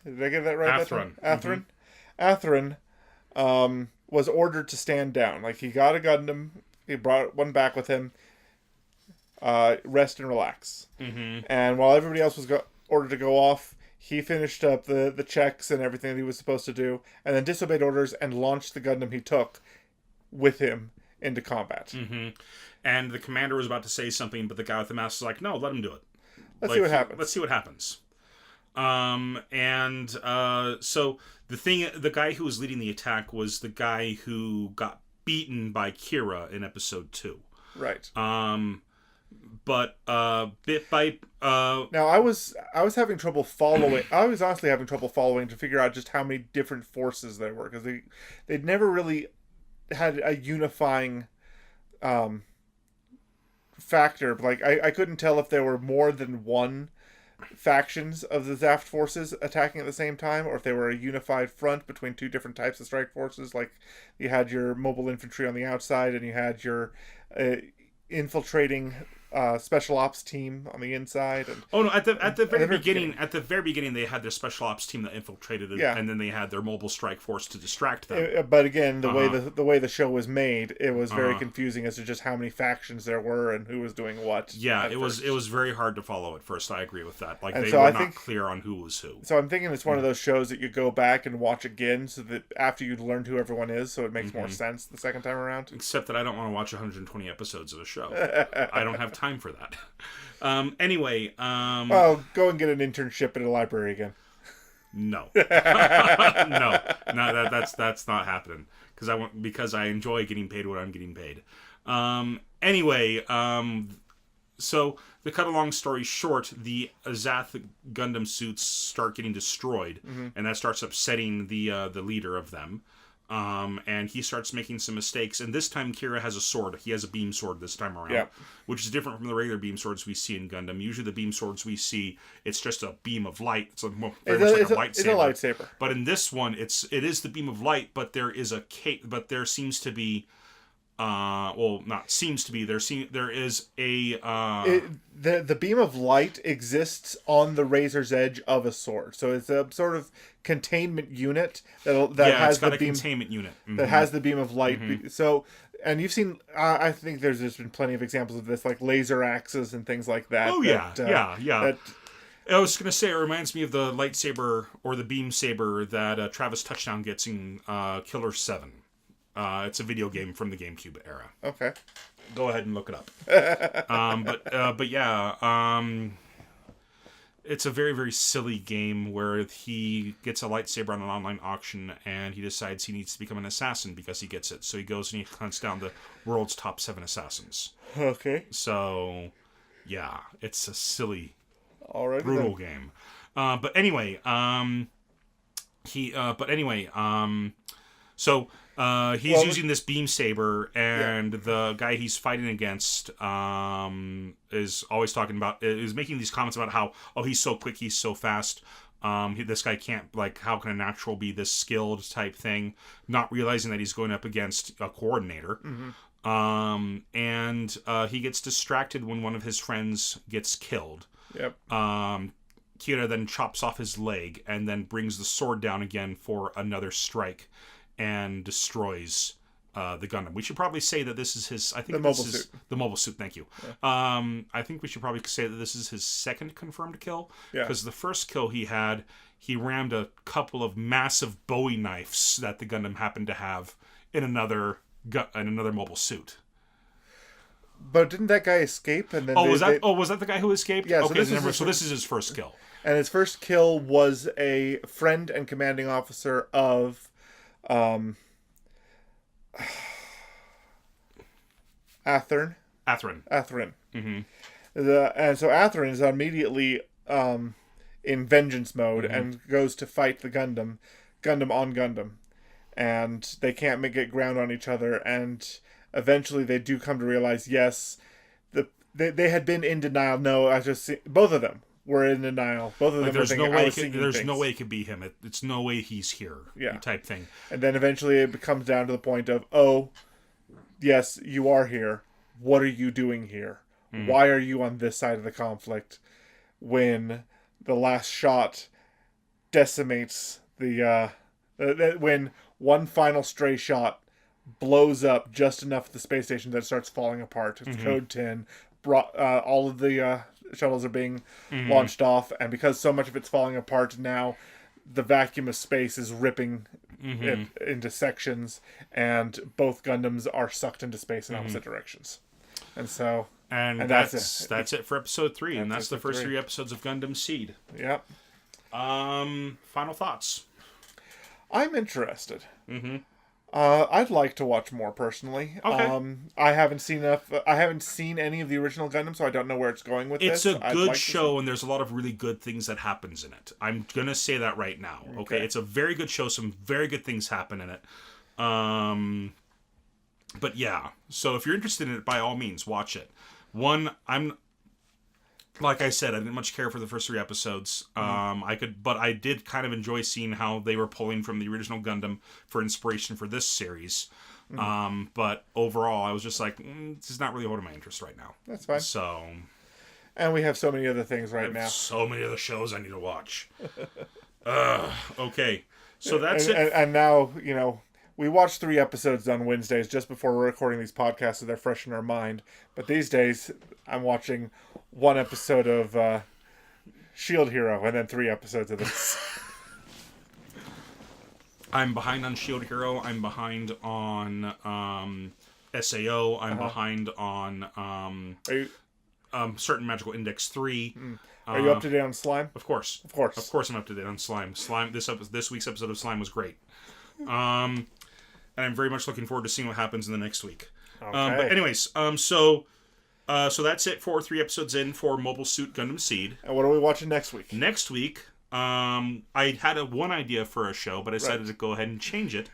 Did I get that right? Athearn. Athearn was ordered to stand down. Like, he got a Gundam, he brought one back with him, rest and relax. Mm-hmm. And while everybody else was ordered to go off, he finished up the checks and everything that he was supposed to do, and then disobeyed orders and launched the Gundam he took with him into combat. Mm-hmm. And the commander was about to say something, but the guy with the mask was like, no, let him do it. Let's see what happens. Let's see what happens. So the guy who was leading the attack was the guy who got beaten by Kira in episode 2. Right. But bit by now I was having trouble following. I was honestly having trouble following to figure out just how many different forces there were, because they'd never really had a unifying factor. Like, I couldn't tell if there were more than one factions of the Zaft forces attacking at the same time, or if they were a unified front between two different types of strike forces. Like, you had your mobile infantry on the outside, and you had your infiltrating special ops team on the inside. And, at the very beginning, they had their special ops team that infiltrated it, and then they had their mobile strike force to distract them. But again, the way the show was made, it was very confusing as to just how many factions there were and who was doing what. Yeah, it was very hard to follow at first. I agree with that. Like, they were not clear on who was who. So I'm thinking it's one of those shows that you go back and watch again, so that after you've learned who everyone is, so it makes more sense the second time around. Except that I don't want to watch 120 episodes of a show. I don't have time for that. Anyway. Well, go and get an internship at a library again. No. That's not happening. Because I enjoy getting paid what I'm getting paid. Anyway, so to cut a long story short, the Zath Gundam suits start getting destroyed, and that starts upsetting the leader of them. And he starts making some mistakes. And this time, Kira has a sword. He has a beam sword this time around, which is different from the regular beam swords we see in Gundam. Usually, the beam swords we see, it's just a beam of light. It's very much like a lightsaber. It's a lightsaber. But in this one, it is the beam of light. But there seems to be. Not seems to be. There is a. The beam of light exists on the razor's edge of a sword, so it's a sort of containment unit that has it's got the a beam, containment unit that has the beam of light. So and you've seen. I think there's just been plenty of examples of this, like laser axes and things like that. Oh yeah, yeah. That, I was gonna say it reminds me of the lightsaber or the beam saber that Travis Touchdown gets in Killer 7. It's a video game from the GameCube era. okay. Go ahead and look it up. But yeah, it's a very, very silly game where he gets a lightsaber on an online auction and he decides he needs to become an assassin because he gets it. So he goes and he hunts down the world's top 7 assassins. Okay. So, yeah, it's a silly, Alrighty brutal game. But anyway, so he's using this beam saber, and the guy he's fighting against is always talking about, is making these comments about how, oh, he's so quick, he's so fast. This guy can't, like, how can a natural be this skilled type thing? Not realizing that he's going up against a coordinator. Mm-hmm. And he gets distracted when one of his friends gets killed. Yep. Kira then chops off his leg and then brings the sword down again for another strike and destroys the Gundam. We should probably say that this is his... I think the mobile suit. The mobile suit, thank you. Yeah. I think we should probably say that this is his second confirmed kill. Yeah. Because the first kill he had, he rammed a couple of massive Bowie knives that the Gundam happened to have in another mobile suit. But didn't that guy escape? And then was that the guy who escaped? Yeah. Okay, So this is his first kill. And his first kill was a friend and commanding officer of... Atherin. Mm-hmm. And so Atherin is immediately in vengeance mode and goes to fight the Gundam on Gundam, and they can't get ground on each other, and eventually they do come to realize, yes, they had been in denial. No, I just see, both of them were in denial. Both of them were thinking, there's no way it could be him. It's no way he's here. Yeah. Type thing. And then eventually it comes down to the point of, oh, yes, you are here. What are you doing here? Why are you on this side of the conflict? When the last shot decimates when one final stray shot blows up just enough of the space station that it starts falling apart. It's Code 10. All of the shuttles are being launched off, and because so much of it's falling apart now, the vacuum of space is ripping it into sections, and both Gundams are sucked into space in opposite directions. And so... And that's it for episode 3, and that's the first 3 episodes of Gundam Seed. Yep. Final thoughts. I'm interested. Mm-hmm. I'd like to watch more personally. Okay. I haven't seen enough. I haven't seen any of the original Gundam, so I don't know where it's going with this. It's a good show, and there's a lot of really good things that happens in it. I'm gonna say that right now. Okay, it's a very good show. Some very good things happen in it. But yeah, so if you're interested in it, by all means, watch it. Like I said, I didn't much care for the first 3 episodes. But I did kind of enjoy seeing how they were pulling from the original Gundam for inspiration for this series. But overall, I was just like, this is not really holding my interest right now. That's fine. So, and we have so many other things right now. So many other shows I need to watch. Okay, so that's it. And now, we watch 3 episodes on Wednesdays just before we're recording these podcasts, so they're fresh in our mind. But these days, I'm watching 1 episode of Shield Hero and then 3 episodes of this. I'm behind on Shield Hero. I'm behind on SAO. I'm behind on Certain Magical Index 3. Are you up to date on Slime? Of course. Of course I'm up to date on Slime. This week's episode of Slime was great. And I'm very much looking forward to seeing what happens in the next week. Okay. But anyways, so that's it for 3 episodes in for Mobile Suit Gundam Seed. And what are we watching next week? Next week, I had one idea for a show, but I decided to go ahead and change it.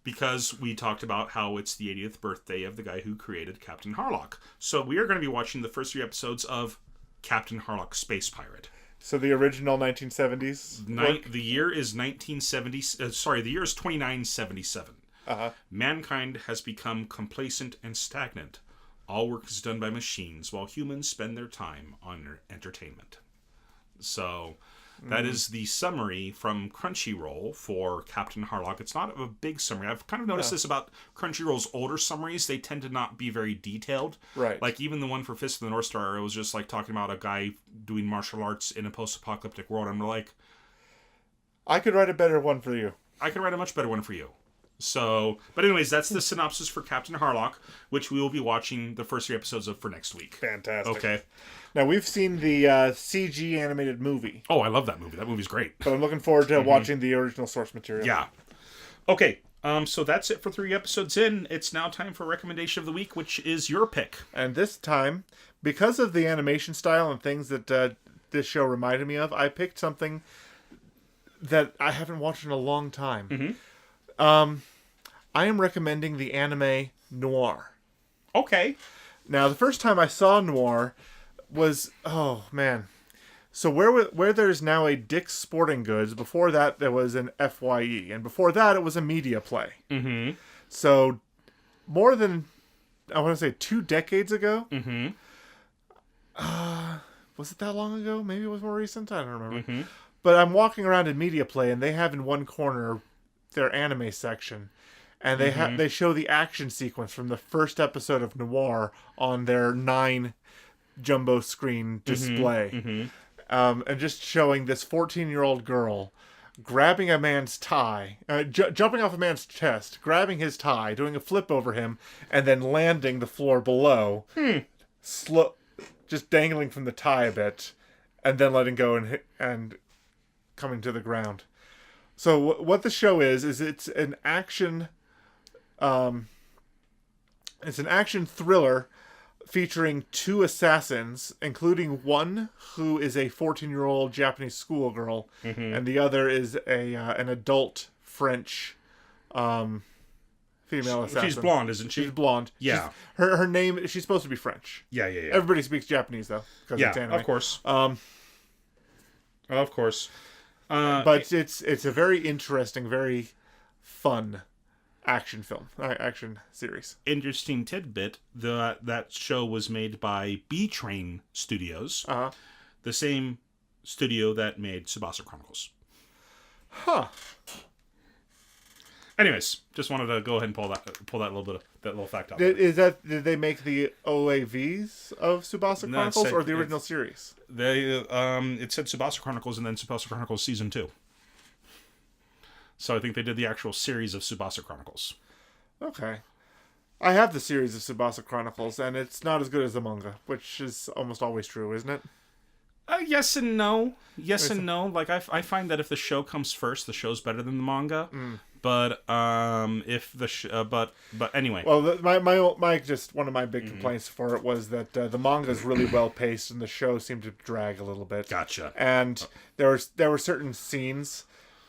Because we talked about how it's the 80th birthday of the guy who created Captain Harlock. So we are going to be watching the first 3 episodes of Captain Harlock Space Pirate. So the original 1970s? The year is 1970. The year is 2977. Mankind has become complacent and stagnant. All work is done by machines, while humans spend their time on entertainment. So, That is the summary from Crunchyroll for Captain Harlock. It's not a big summary. I've kind of noticed this about Crunchyroll's older summaries. They tend to not be very detailed. Right. Like even the one for Fist of the North Star, it was just like talking about a guy doing martial arts in a post-apocalyptic world. I'm like, I could write a better one for you. I could write a much better one for you. So, but anyways, that's the synopsis for Captain Harlock, which we will be watching the first 3 episodes of for next week. Fantastic. Okay. Now, we've seen the CG animated movie. Oh, I love that movie. That movie's great. But I'm looking forward to watching the original source material. Yeah. Okay. So that's it for 3 episodes in. It's now time for recommendation of the week, which is your pick. And this time, because of the animation style and things that this show reminded me of, I picked something that I haven't watched in a long time. I am recommending the anime Noir. Okay. Now, the first time I saw Noir was, oh man. So where there's now a Dick's Sporting Goods, before that there was an FYE, and before that it was a Media Play. Mm-hmm. So more than, I want to say 2 decades ago. Mm-hmm. Was it that long ago? Maybe it was more recent. I don't remember. Mm-hmm. But I'm walking around in Media Play, and they have in one corner their anime section. And they show the action sequence from the first episode of Noir on their 9 jumbo screen display. And just showing this 14-year-old girl grabbing a man's tie, jumping off a man's chest, grabbing his tie, doing a flip over him, and then landing the floor below. Just dangling from the tie a bit, and then letting go and coming to the ground. So what the show is it's an action... it's an action thriller featuring 2 assassins, including one who is a 14-year-old Japanese schoolgirl, and the other is an adult French female assassin. She's blonde, isn't she? She's blonde. Yeah. Her name, she's supposed to be French. Yeah. Everybody speaks Japanese, though. Yeah, it's anime. of course. Of course. But it's a very interesting, very fun action series. Interesting tidbit, that show was made by B-Train Studios, the same studio that made Tsubasa Chronicles. Huh. Anyways, just wanted to go ahead and pull that little fact out. Did they make the OAVs of Tsubasa Chronicles or the original series? It said Tsubasa Chronicles and then Tsubasa Chronicles Season 2. So I think they did the actual series of Tsubasa Chronicles. Okay. I have the series of Tsubasa Chronicles, and it's not as good as the manga, which is almost always true, isn't it? Yes and no. Yes and no. Like I find that if the show comes first, the show's better than the manga. But if the but anyway. Well, my just one of my big complaints for it was that the manga is really well paced, and the show seemed to drag a little bit. Gotcha. And there were certain scenes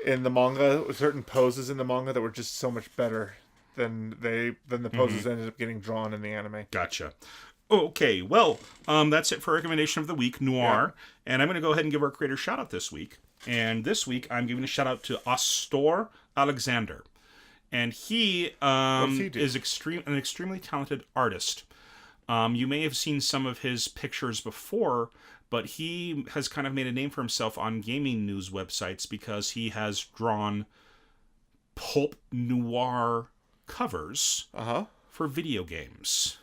in the manga, certain poses in the manga that were just so much better than the poses ended up getting drawn in the anime. Gotcha. Okay, well, that's it for recommendation of the week, Noir. Yeah. And I'm going to go ahead and give our creator shout out this week. And this week, I'm giving a shout out to Astor Alexander. And he is an extremely talented artist. You may have seen some of his pictures before, but he has kind of made a name for himself on gaming news websites because he has drawn pulp noir covers for video games.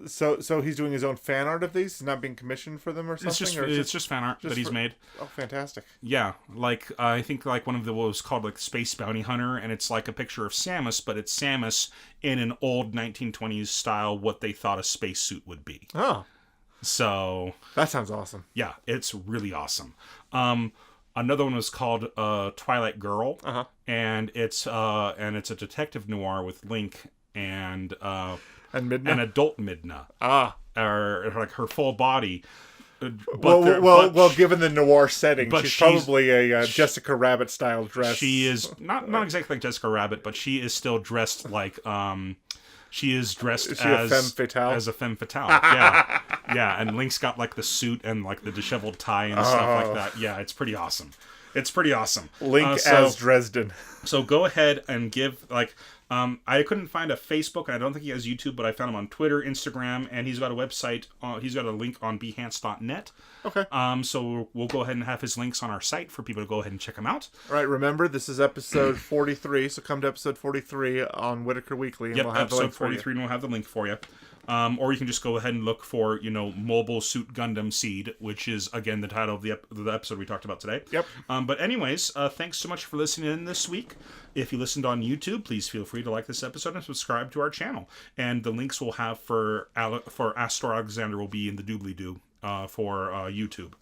So he's doing his own fan art of these? He's not being commissioned for them or something? It's just fan art that he's made. Oh, fantastic. Yeah, like I think like one of the what was called like Space Bounty Hunter, and it's like a picture of Samus, but it's Samus in an old 1920s style what they thought a spacesuit would be. Oh. So that sounds awesome. Yeah, it's really awesome. Another one was called Twilight Girl, and it's a detective noir with Link and Midna? An adult Midna. Or like her full body. Well, given the noir setting, she's probably a Jessica Rabbit style dress. She is not exactly like Jessica Rabbit, but she is still dressed like she is dressed as a femme fatale. As a femme fatale. Yeah. Yeah, and Link's got like the suit and like the disheveled tie and stuff like that. Yeah, it's pretty awesome. It's pretty awesome. Link as Dresden. So go ahead and give, like, I couldn't find a Facebook, and I don't think he has YouTube, but I found him on Twitter, Instagram, and he's got a website. He's got a link on behance.net. Okay. So we'll go ahead and have his links on our site for people to go ahead and check him out. All right, remember, this is episode 43, so come to episode 43 on Whitaker Weekly, and we'll have the link for you. Episode 43, and we'll have the link for you. Or you can just go ahead and look for, Mobile Suit Gundam Seed, which is, again, the title of the episode we talked about today. Yep. But anyways, thanks so much for listening in this week. If you listened on YouTube, please feel free to like this episode and subscribe to our channel. And the links we'll have for Astor Alexander will be in the doobly-doo for YouTube.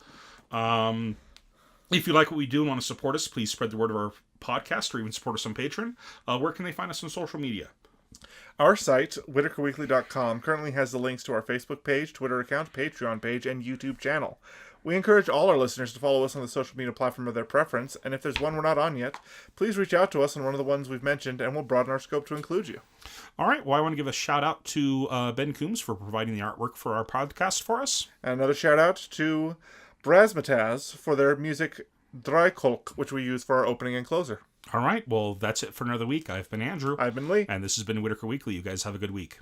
If you like what we do and want to support us, please spread the word of our podcast or even support us on Patreon. Where can they find us on social media? Our site, WhitakerWeekly.com, currently has the links to our Facebook page, Twitter account, Patreon page, and YouTube channel. We encourage all our listeners to follow us on the social media platform of their preference, and if there's one we're not on yet, please reach out to us on one of the ones we've mentioned, and we'll broaden our scope to include you. All right, well, I want to give a shout-out to Ben Coombs for providing the artwork for our podcast for us. And another shout-out to Brazmataz for their music Dreikolk, which we use for our opening and closer. All right, well, that's it for another week. I've been Andrew. I've been Lee. And this has been Whitaker Weekly. You guys have a good week.